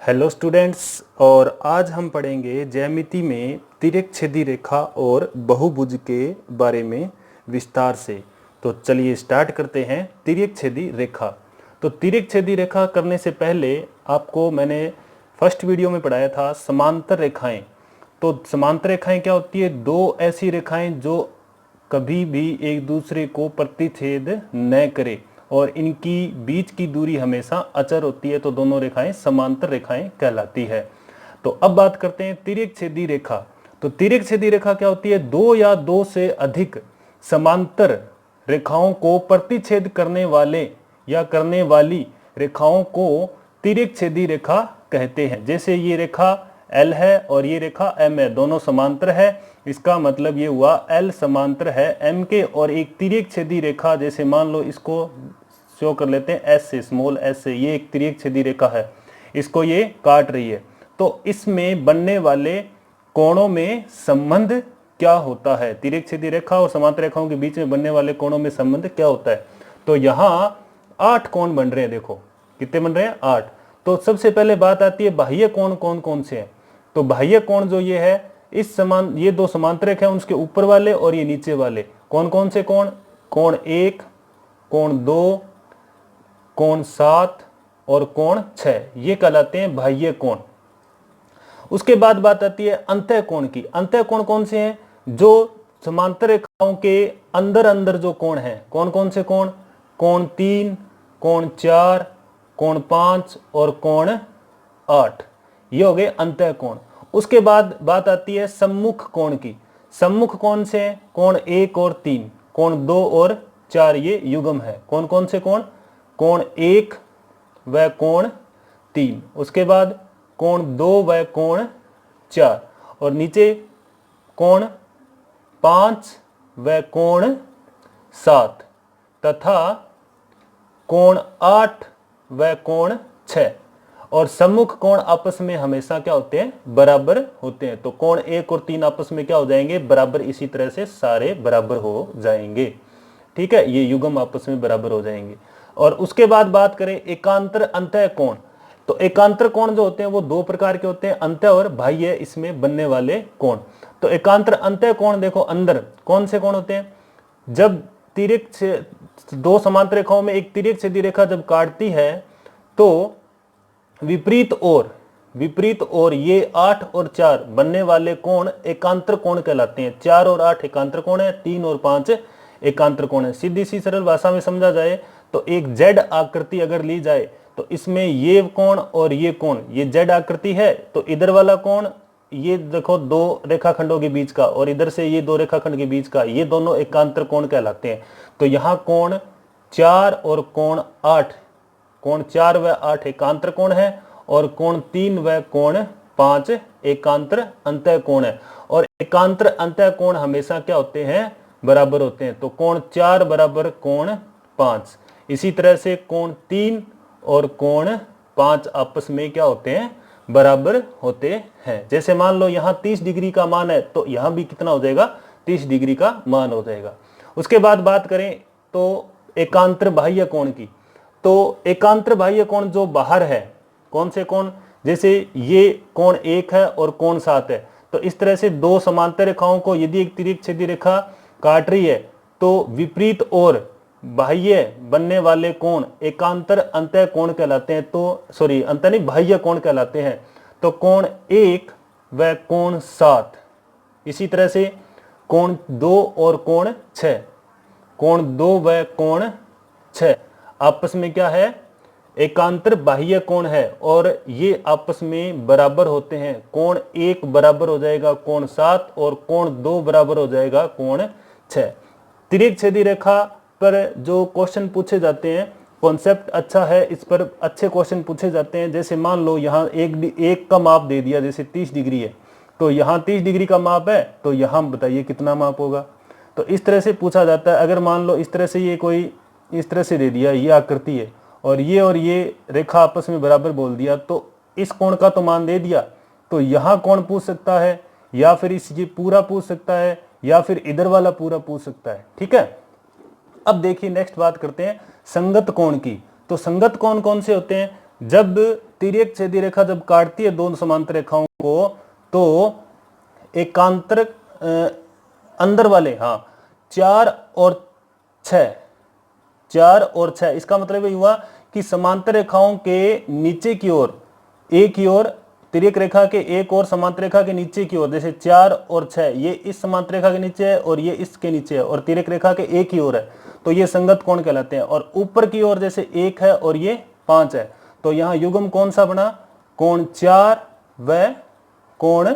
Hello students. और आज हम पढ़ेंगे ज्यामिति में तिर्यक-छेदी रेखा और बहुभुज के बारे में विस्तार से। तो चलिए स्टार्ट करते हैं। तिर्यक-छेदी रेखा। तो तिर्यक-छेदी रेखा करने से पहले आपको मैंने फर्स्ट वीडियो में पढ़ाया था समांतर रेखाएं। तो समांतर रेखाएं क्या होती है? दो ऐसी रेखाएं जो कभी भी एक दूसरे को प्रतिच्छेद न करे और इनकी बीच की दूरी हमेशा अचर होती है, तो दोनों रेखाएं समांतर रेखाएं कहलाती है। तो अब बात करते हैं तिर्यक-छेदी रेखा। तो तिर्यक-छेदी रेखा क्या होती है? दो या दो से अधिक समांतर रेखाओं को प्रतिच्छेद करने वाले या करने वाली रेखाओं को तिर्यक-छेदी रेखा कहते हैं। जैसे ये रेखा L है और ये रेखा M है, दोनों समांतर है। इसका मतलब ये हुआ L समांतर है M के, और एक तिर्यक-छेदी रेखा जैसे मान लो इसको शो कर लेते हैं S से, स्मॉल s से। ये एक तिर्यक-छेदी रेखा है, इसको ये काट रही है। तो इसमें बनने वाले कोणों में संबंध क्या होता है? तिर्यक-छेदी रेखा और समांतर रेखाओं के बीच में बनने वाले कोणों में संबंध क्या होता है? तो यहाँ 8 कोण बन रहे हैं। देखो कितने बन रहे हैं? 8। तो सबसे पहले बात आती है बाह्य कोण कौन कौन से हैं। तो बाह्य कोण जो ये है, ये दो समांतर रेखा है, उसके ऊपर वाले और ये नीचे वाले कौन कौन से कोण? कोण 1, कोण 2, कोण 7 और कोण 6, ये कहलाते हैं बाह्य कोण। उसके बाद बात आती है अंतः कोण की। अंतः कोण कौन से हैं? जो समांतर रेखाओं के अंदर अंदर जो कोण हैं, कौन कौन से कोण? कोण 3, कोण 4, कोण 5 और कोण 8, ये हो गए अंतः कोण। उसके बाद बात आती है सम्मुख कोण की। सम्मुख कोण से कोण 1 और 3, कोण 2 और 4, ये युग्म है। कौन कौन से कोण? कोण 1 व कोण 3, उसके बाद कोण 2 व कोण 4, और नीचे कोण 5 व कोण 7 तथा कोण 8 व कोण 6। और सम्मुख कोण आपस में हमेशा क्या होते हैं? बराबर होते हैं। तो कोण 1 और 3 आपस में क्या हो जाएंगे? बराबर। इसी तरह से सारे बराबर हो जाएंगे। ठीक है, ये युग्म आपस में बराबर हो जाएंगे। और उसके बाद बात करें एकांतर अंतः कोण। तो एकांतर कोण जो होते हैं वो दो प्रकार के होते हैं, अंतः और बाह्य इसमें बनने वाले कोण। तो एकांतर अंतः कोण देखो अंदर कौन से कोण होते हैं? जब दो समांतर रेखाओं में एक तिर्यक-छेदी रेखा जब काटती है तो विपरीत और ये 8 और 4 बनने वाले कोण एकांतर कोण कहलाते हैं। 4 और 8 एकांतर कोण है, 3 और 5 एकांतर कोण है। सीधी सी सरल भाषा में समझा जाए तो एक जेड आकृति अगर ली जाए तो इसमें ये कोण और ये कोण, ये जेड आकृति है तो इधर वाला कोण, ये देखो दो रेखाखंडों के बीच का, और इधर से ये दो रेखाखंड के बीच का, ये दोनों एकांतर कोण कहलाते हैं। तो यहाँ कोण 4 और कोण 8, कोण 4 व 8 एकांतर कोण है, और कोण 3 व कोण 5 एकांतर अंतः कोण है। और एकांतर अंतः कोण हमेशा क्या होते हैं? बराबर होते हैं। तो कोण 4 बराबर कोण 5। इसी तरह से कोण 3 और कोण 5 आपस में क्या होते हैं? बराबर होते हैं। जैसे मान लो यहाँ 30 डिग्री का मान है तो यहाँ भी कितना हो जाएगा? 30 डिग्री का मान हो जाएगा। उसके बाद बात करें तो एकांतर बाह्य कोण की। तो एकांतर बाह्य कोण जो बाहर है, कौन से कोण? जैसे ये कोण 1 है और कोण 7 है। तो इस तरह से दो समांतर रेखाओं को यदि एक तिर्यक-छेदी रेखा काट रही है तो विपरीत और बाह्य बनने वाले कोण एकांतर अंतः कोण कहलाते हैं। तो सॉरी, अंतः नहीं, बाह्य कोण कहलाते हैं। तो कोण 1 व कोण 7, इसी तरह से कोण 2 और कोण 6, कोण 2 व कोण 6 आपस में क्या है? एकांतर बाह्य कोण है, और ये आपस में बराबर होते हैं। कोण 1 बराबर हो जाएगा कोण 7 और कोण 2 बराबर हो जाएगा कोण 6। तिर्यक-छेदी रेखा पर जो क्वेश्चन पूछे जाते हैं, कॉन्सेप्ट अच्छा है, इस पर अच्छे क्वेश्चन पूछे जाते हैं। जैसे मान लो यहाँ एक का माप दे दिया, जैसे 30 डिग्री है तो यहाँ 30 डिग्री का माप है, तो यहाँ बताइए कितना माप होगा? तो इस तरह से पूछा जाता है। अगर मान लो इस तरह से ये कोई इस तरह से दे दिया, ये आकृति है और ये रेखा आपस में बराबर बोल दिया, तो इस कोण का तो मान दे दिया, तो यहाँ कौन पूछ सकता है, या फिर ये पूरा पूछ सकता है, या फिर इधर वाला पूरा पूछ सकता है। ठीक है, अब देखिए नेक्स्ट बात करते हैं संगत कोण की। तो संगत कोण कौन से होते हैं? जब तिर्यक छेदी रेखा जब काटती है दोनों समांतर रेखाओं को, तो एकांतर अंदर वाले, हाँ, 4 और 6, 4 और 6, इसका मतलब ये हुआ कि समांतर रेखाओं के नीचे की ओर, एक की ओर तिर्यक रेखा के एक और समांतर रेखा के नीचे की ओर, जैसे 4 और 6 ये इस समांतर रेखा के नीचे है और ये इसके नीचे है और तिर्यक रेखा के एक ही ओर है, तो ये संगत कोण कहलाते हैं। और ऊपर की ओर जैसे 1 है और ये 5 है, तो यहाँ युग्म कौन सा बना, कोण 4 व कोण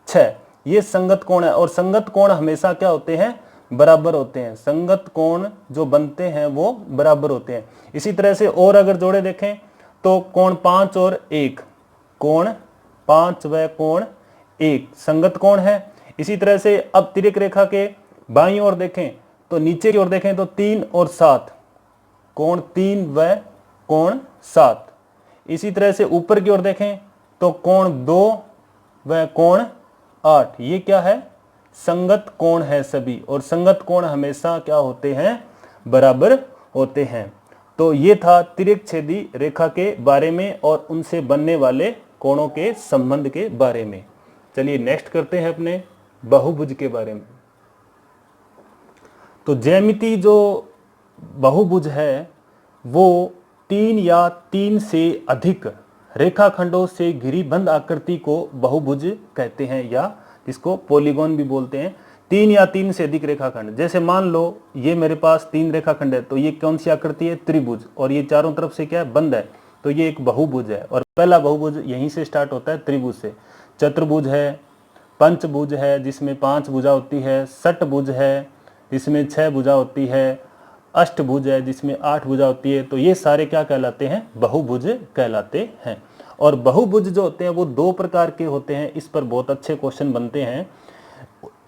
6, ये संगत कोण है। और संगत कोण हमेशा क्या होते हैं, बराबर होते हैं। संगत कोण जो बनते हैं वो बराबर होते हैं। इसी तरह से और अगर जोड़े देखें तो कोण 5 और 1, कोण 5 व कोण 1 संगत कोण है। इसी तरह से अब तिर्यक रेखा के बाईं ओर देखें तो नीचे की ओर देखें तो 3 और 7, कोण 3 व कोण 7। इसी तरह से ऊपर की ओर देखें तो कोण 2 व कोण 8, ये क्या है, संगत कोण है सभी। और संगत कोण हमेशा क्या होते हैं, बराबर होते हैं। तो ये था तिर्यक छेदी रेखा के बारे में और उनसे बनने वाले कोणों के संबंध के बारे में। चलिए नेक्स्ट करते हैं अपने बहुभुज के बारे में। तो ज्यामिति जो बहुभुज है वो 3 या 3 से अधिक रेखाखंडों से घिरी बंद आकृति को बहुभुज कहते हैं, या इसको पॉलीगॉन भी बोलते हैं। 3 या 3 से अधिक रेखाखंड, जैसे मान लो ये मेरे पास 3 रेखाखंड है, तो ये कौन सी आकृति है, त्रिभुज, और ये चारों तरफ से क्या है, बंद है, तो ये एक बहुभुज है। और पहला बहुभुज यहीं से स्टार्ट होता है, त्रिभुज से। चतुर्भुज है, पंचभुज है जिसमें 5 भुजा होती है, षटभुज है जिसमें 6 भुजा होती है, अष्टभुज है जिसमें 8 भुजा होती है। तो ये सारे क्या कहलाते हैं, बहुभुज कहलाते हैं। और बहुभुज जो होते हैं वो 2 प्रकार के होते हैं, इस पर बहुत अच्छे क्वेश्चन बनते हैं।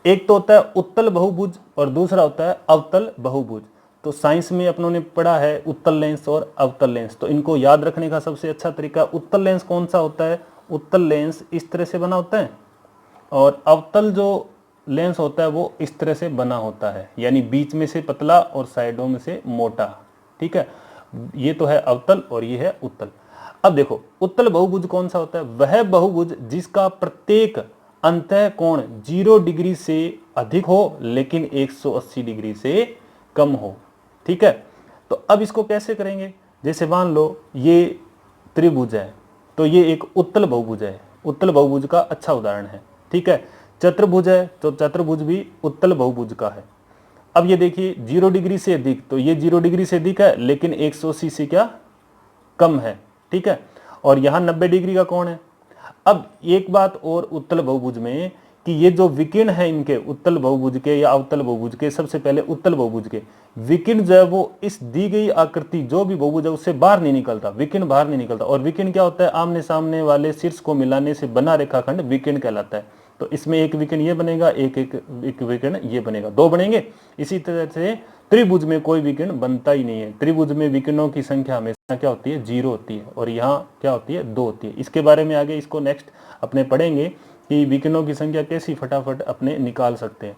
एक तो होता है उत्तल बहुभुज और दूसरा होता है अवतल बहुभुज। तो साइंस में अपनों ने पढ़ा है उत्तल लेंस और अवतल लेंस, तो इनको याद रखने का सबसे अच्छा तरीका, उत्तल लेंस कौन सा होता है, उत्तल लेंस इस तरह से बना होता है, और अवतल जो लेंस होता है वो इस तरह से बना होता है, यानी बीच में से पतला और साइडों में से मोटा। ठीक है, ये तो है अवतल और ये है उत्तल। अब देखो उत्तल बहुभुज कौन सा होता है, वह बहुभुज जिसका प्रत्येक अंतः कोण 0 डिग्री से अधिक हो लेकिन 180 डिग्री से कम हो। ठीक है, तो अब इसको कैसे करेंगे, जैसे मान लो ये त्रिभुज है तो ये एक उत्तल बहुभुज है, उत्तल बहुभुज का अच्छा उदाहरण है। ठीक है, चतुर्भुज है तो चतुर्भुज भी उत्तल बहुभुज का है। अब ये देखिए 0 डिग्री से अधिक, तो ये 0 डिग्री से अधिक है लेकिन 180 से क्या कम है। ठीक है, और यहाँ 90 डिग्री का कोण है। अब एक बात और उत्तल बहुभुज में कि ये जो विकिर्ण है इनके, उत्तल बहुभुज के या अवतल बहुभुज के, सबसे पहले उत्तल बहुभुज के विकिर्ण जो है वो इस दी गई आकृति जो भी बहुभुज है उससे बाहर नहीं निकलता, विकिर्ण बाहर नहीं निकलता। और विकिर्ण क्या होता है, आमने सामने वाले शीर्ष को मिलाने से बना रेखाखंड विकिर्ण कहलाता है। तो इसमें एक विकिर्ण ये बनेगा, एक विकिर्ण ये बनेगा, 2 बनेंगे। इसी तरह से त्रिभुज में कोई विकिर्ण बनता ही नहीं है। त्रिभुज में विकिरणों की संख्या हमेशा क्या होती है, 0 होती है, और यहाँ क्या होती है, 2 होती है। इसके बारे में आगे इसको नेक्स्ट अपने पढ़ेंगे कि विकिरणों की संख्या कैसी फटाफट अपने निकाल सकते हैं।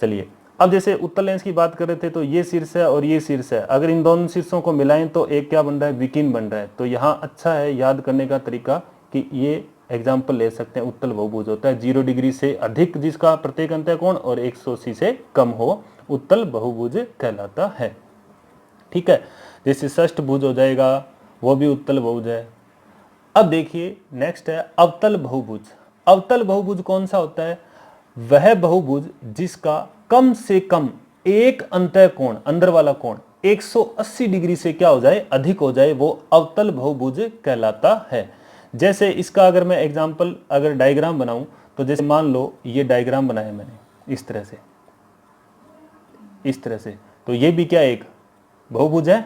चलिए अब जैसे उत्तल लेंस की बात कर रहे थे, तो ये शीर्ष है और ये शीर्ष है, अगर इन दोनों शीर्षों को मिलाएं तो एक क्या बन रहा है, विकिर्ण बन रहा है। तो यहाँ अच्छा है याद करने का तरीका कि ये एग्जाम्पल ले सकते हैं, उत्तल बहुभुज होता है 0 डिग्री से अधिक जिसका प्रत्येक अंतः कोण और 180 से कम हो, उत्तल बहुभुज कहलाता है। ठीक है, जैसे षष्ठभुज हो जाएगा वो भी उत्तल बहुभुज है। अब देखिए नेक्स्ट है अवतल बहुभुज। अवतल बहुभुज कौन सा होता है, वह बहुभुज जिसका कम से कम एक अंतः कोण, अंदर वाला कोण 180 डिग्री से क्या हो जाए, अधिक हो जाए, वो अवतल बहुभुज कहलाता है। जैसे इसका अगर मैं एग्जांपल, अगर डायग्राम बनाऊं, तो जैसे मान लो ये डायग्राम बनाया मैंने इस तरह से, इस तरह से, तो ये भी क्या एक बहुभुज है,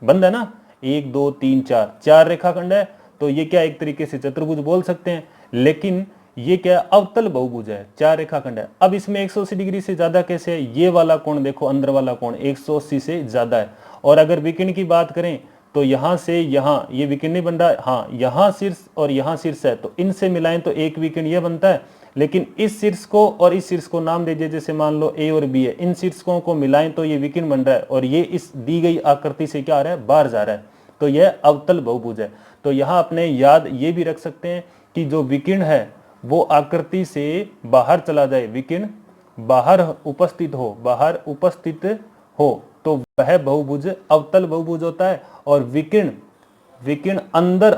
बंद है ना, 1 2 3 4 रेखाखंड है, तो ये क्या एक तरीके से चतुर्भुज बोल सकते हैं। लेकिन ये क्या अवतल बहुभुज है, 4 रेखाखंड है। अब इसमें 180 डिग्री से ज्यादा कैसे है, ये वाला कोण देखो, अंदर वाला कोण 180 से ज्यादा है। और अगर विकिर्ण की बात करें तो यहां से यहां ये विकिर्ण नहीं बन रहा है, हाँ यहां शीर्ष और यहां शीर्ष है, तो इनसे मिलाएं तो एक विकिर्ण ये बनता है। लेकिन इस शीर्ष को और इस शीर्ष को नाम दीजिए, जैसे मान लो ए और बी है, इन शीर्षकों को मिलाएं तो ये विकिर्ण बन रहा है, और ये इस दी गई आकृति से क्या आ रहा है, बाहर जा रहा है, तो यह अवतल बहुभुज है। तो यहाँ अपने याद ये भी रख सकते हैं कि जो विकिरण है वो आकृति से बाहर चला जाए, विकिरण बाहर उपस्थित हो तो वह बहुभुज अवतल बहुभुज होता है, और विकिरण अंदर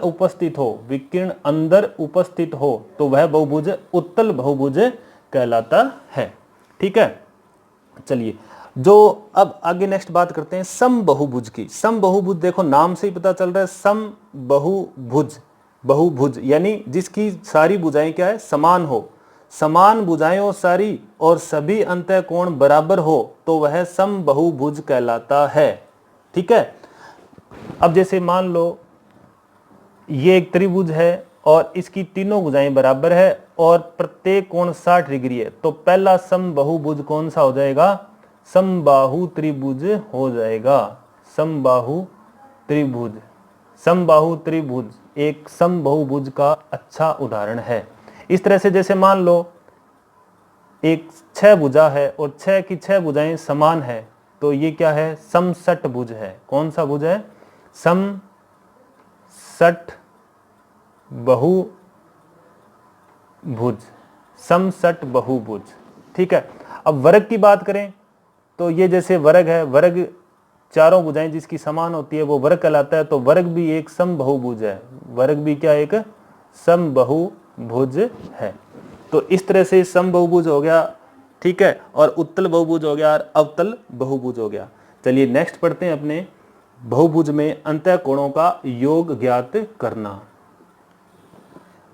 उपस्थित हो तो वह बहुभुज उत्तल बहुभुज कहलाता है। ठीक है, चलिए जो अब आगे नेक्स्ट बात करते हैं समबाहुभुज की। समबाहुभुज देखो नाम से ही पता चल रहा है, बहुभुज यानी जिसकी सारी भुजाएं क्या है, समान हो, समान भुजाएं हो सारी, और सभी अंतःकोण बराबर हो तो वह समबाहुभुज कहलाता है। ठीक है, अब जैसे मान लो ये एक त्रिभुज है और इसकी तीनों भुजाएं बराबर है और प्रत्येक कोण 60 डिग्री है, तो पहला समबाहुभुज कौन सा हो जाएगा, समबाहु त्रिभुज हो जाएगा। समबाहु त्रिभुज एक समबाहुभुज का अच्छा उदाहरण है। इस तरह से जैसे मान लो एक 6 भुजा है और 6 की 6 भुजाएं समान है, तो ये क्या है, समषटभुज है। कौन सा भुज है, समषट बहुभुज। ठीक है, अब वर्ग की बात करें तो ये जैसे वर्ग है, वर्ग चारों भुजाएं जिसकी समान होती है वो वर्ग कहलाता है, तो वर्ग भी एक समबाहुभुज है। वर्ग भी क्या एक समबाहुभुज है। तो इस तरह से समबाहुभुज हो गया, ठीक है, और उत्तल बहुभुज हो गया और अवतल बहुभुज हो गया। चलिए नेक्स्ट पढ़ते हैं अपने बहुभुज में अंतःकोणों का योग ज्ञात करना।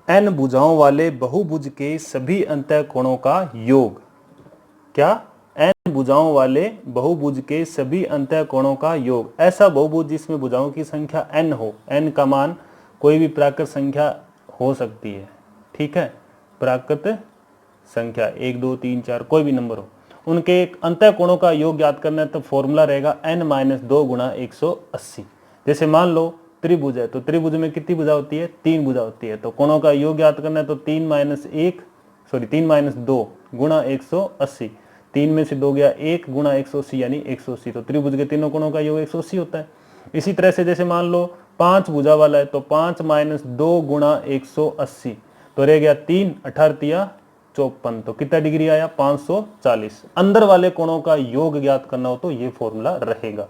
n भुजाओं वाले बहुभुज के सभी अंतःकोणों का योग, क्या, n भुजाओं वाले बहुभुज के सभी अंतःकोणों का योग। ऐसा बहुभुज जिसमें भुजाओं की संख्या n हो, n का मान कोई भी प्राकृत संख्या हो सकती है। ठीक है, प्राकृत संख्या 1 2 3 4 कोई भी नंबर हो, उनके अंतःकोणों का योग ज्ञात करना है तो फॉर्मूला रहेगा n-2 गुणा 180। जैसे मान लो त्रिभुज है, तो त्रिभुज में कितनी भुजा होती है, 3 भुजा होती है, तो कोणों का योग ज्ञात करना है तो 3-2 गुणा 180। 3 में से 2 गया 1 गुणा 180 यानी 180, तो त्रिभुज के तीनों कोणों का योग 180 होता है। इसी तरह से जैसे मान लो 5 भुजा वाला है, तो 5-2 गुणा 180, तो रह गया 3, 18 54, तो कितना डिग्री आया, 540। अंदर वाले कोणों का योग ज्ञात करना हो तो ये फॉर्मूला रहेगा।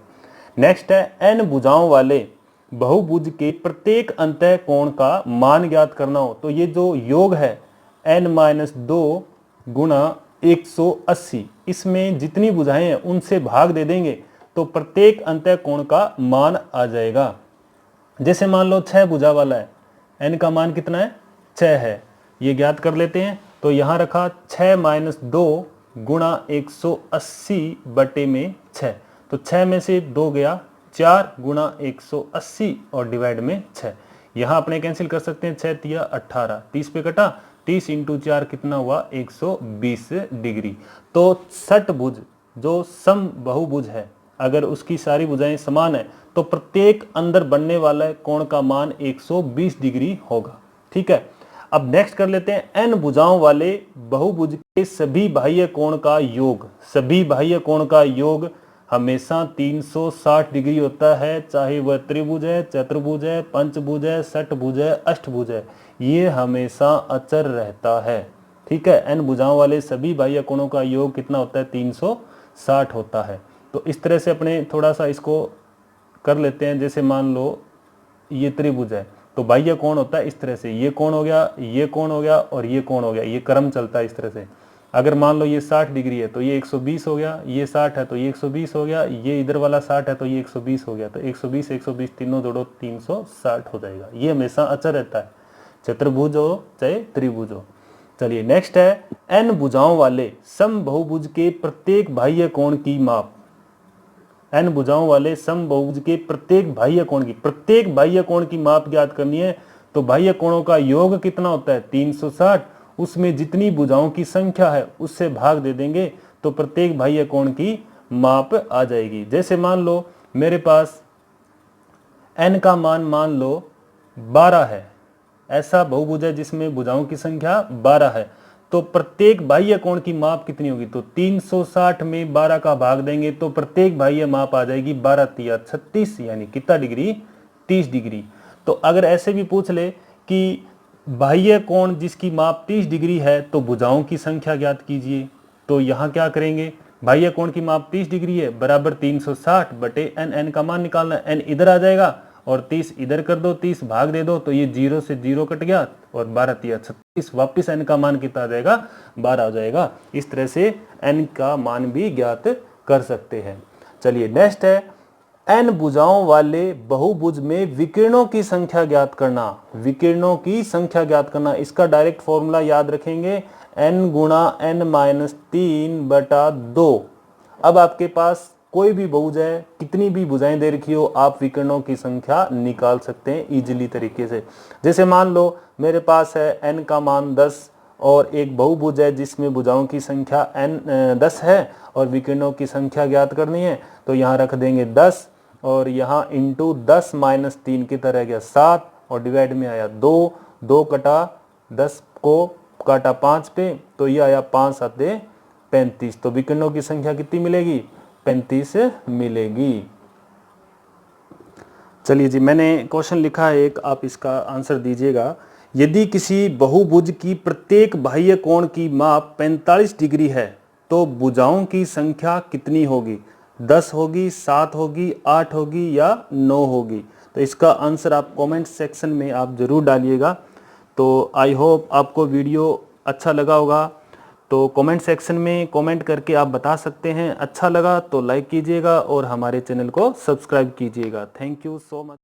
नेक्स्ट है n भुजाओं वाले बहुभुज के प्रत्येक अंतःकोण का मान ज्ञात करना हो, तो ये जो योग है n-2 गुणा 180, इसमें जितनी भुजाएं हैं उनसे भाग दे देंगे तो प्रत्येक अंतःकोण का मान आ जाएगा। जैसे मान लो 6 भुजा वाला है, n का मान कितना है, 6 है, ये ज्ञात कर लेते हैं। तो यहां रखा 6-2 गुणा 180 बटे में 6, तो 6 में से 2 गया 4 गुणा 180 और डिवाइड में 6। यहां अपने कैंसिल कर सकते हैं, 6 × 18, 30 पे कटा, 30 × 4 कितना हुआ, 120 डिग्री। तो षटभुज जो समबाहुभुज है, अगर उसकी सारी भुजाएं समान है तो प्रत्येक अंदर बनने वाला कोण का मान 120 डिग्री होगा। ठीक है, अब नेक्स्ट कर लेते हैं n भुजाओं वाले बहुभुज के सभी बाह्य कोण का योग। सभी बाह्य कोण का योग हमेशा 360 डिग्री होता है, चाहे वह त्रिभुज है, चतुर्भुज है, पंचभुज है, षटभुज है, अष्टभुज है, ये हमेशा अचर रहता है। ठीक है, n भुजाओं वाले सभी बाह्य कोणों का योग कितना होता है, 360 होता है। तो इस तरह से अपने थोड़ा सा इसको कर लेते हैं। जैसे मान लो ये त्रिभुज है, तो बाह्य कोण होता है इस तरह से, ये कोण हो गया, ये कोण हो गया और ये कोण हो गया, ये क्रम चलता है इस तरह से। अगर मान लो ये 60 डिग्री है तो ये 120 हो गया, ये 60 है तो ये 120 हो गया, ये इधर वाला 60 है तो ये 120 हो गया, तो 120 120 तीनों जोड़ो 360 हो जाएगा। ये हमेशा अचर रहता है, चतुर्भुज हो चाहे त्रिभुज हो। चलिए नेक्स्ट है n भुजाओं वाले समबाहुभुज के प्रत्येक बाह्य कोण की माप। n भुजाओं वाले समबाहुभुज के प्रत्येक बाह्य कोण की माप ज्ञात करनी है, तो बाह्य कोणों का योग कितना होता है, 360। उसमें जितनी भुजाओं की संख्या है उससे भाग दे देंगे तो प्रत्येक बाह्य कोण की माप आ जाएगी। जैसे मान लो मेरे पास n का मान लो 12 है, ऐसा बहुभुज है जिसमें भुजाओं की संख्या 12 है, तो प्रत्येक बाह्य कोण की माप कितनी होगी, तो 360 में 12 का भाग देंगे तो प्रत्येक बाह्य माप आ जाएगी 12 × 36 यानी कितना डिग्री, 30 डिग्री। तो अगर ऐसे भी पूछ ले कि बाह्य कोण जिसकी माप 30 डिग्री है तो भुजाओं की संख्या ज्ञात कीजिए, तो यहाँ क्या करेंगे, बाह्य कोण की माप 30 डिग्री है बराबर 360 बटे n, n का मान निकालना, n इधर आ जाएगा और 30 इधर कर दो, 30 भाग दे दो तो ये 0 से 0 कट गया और 12 या 36, वापिस n का मान कितना आ जाएगा, 12 आ जाएगा। इस तरह से n का मान भी ज्ञात कर सकते हैं। चलिए नेक्स्ट है n भुजाओं वाले बहुभुज में विकिरणों की संख्या ज्ञात करना। विकिरणों की संख्या ज्ञात करना, इसका डायरेक्ट फॉर्मूला याद रखेंगे, n गुणा n-3/2। अब आपके पास कोई भी बहुभुज है, कितनी भी भुजाएं दे रखी हो, आप विकिरणों की संख्या निकाल सकते हैं इजीली तरीके से। जैसे मान लो मेरे पास है n का मान 10 और एक बहुभुज है जिसमें भुजाओं की संख्या n 10 है और विकिरणों की संख्या ज्ञात करनी है, तो यहाँ रख देंगे 10 और यहाँ इंटू 10 - 3 की तरह गया 7 और डिवाइड में आया 2, 2 कटा 10 को काटा 5 पे तो ये आया 5 7 35। तो विकिरणों की संख्या कितनी मिलेगी, 35 मिलेगी। चलिए जी, मैंने क्वेश्चन लिखा है एक, आप इसका आंसर दीजिएगा। यदि किसी बहुभुज की प्रत्येक बाह्य कोण की माप 45 डिग्री है तो भुजाओं की संख्या कितनी होगी, 10 होगी, 7 होगी, 8 होगी या 9 होगी। तो इसका आंसर आप कमेंट सेक्शन में आप जरूर डालिएगा। तो आई होप आपको वीडियो अच्छा लगा होगा, तो कमेंट सेक्शन में कमेंट करके आप बता सकते हैं। अच्छा लगा तो लाइक कीजिएगा और हमारे चैनल को सब्सक्राइब कीजिएगा। Thank you so much.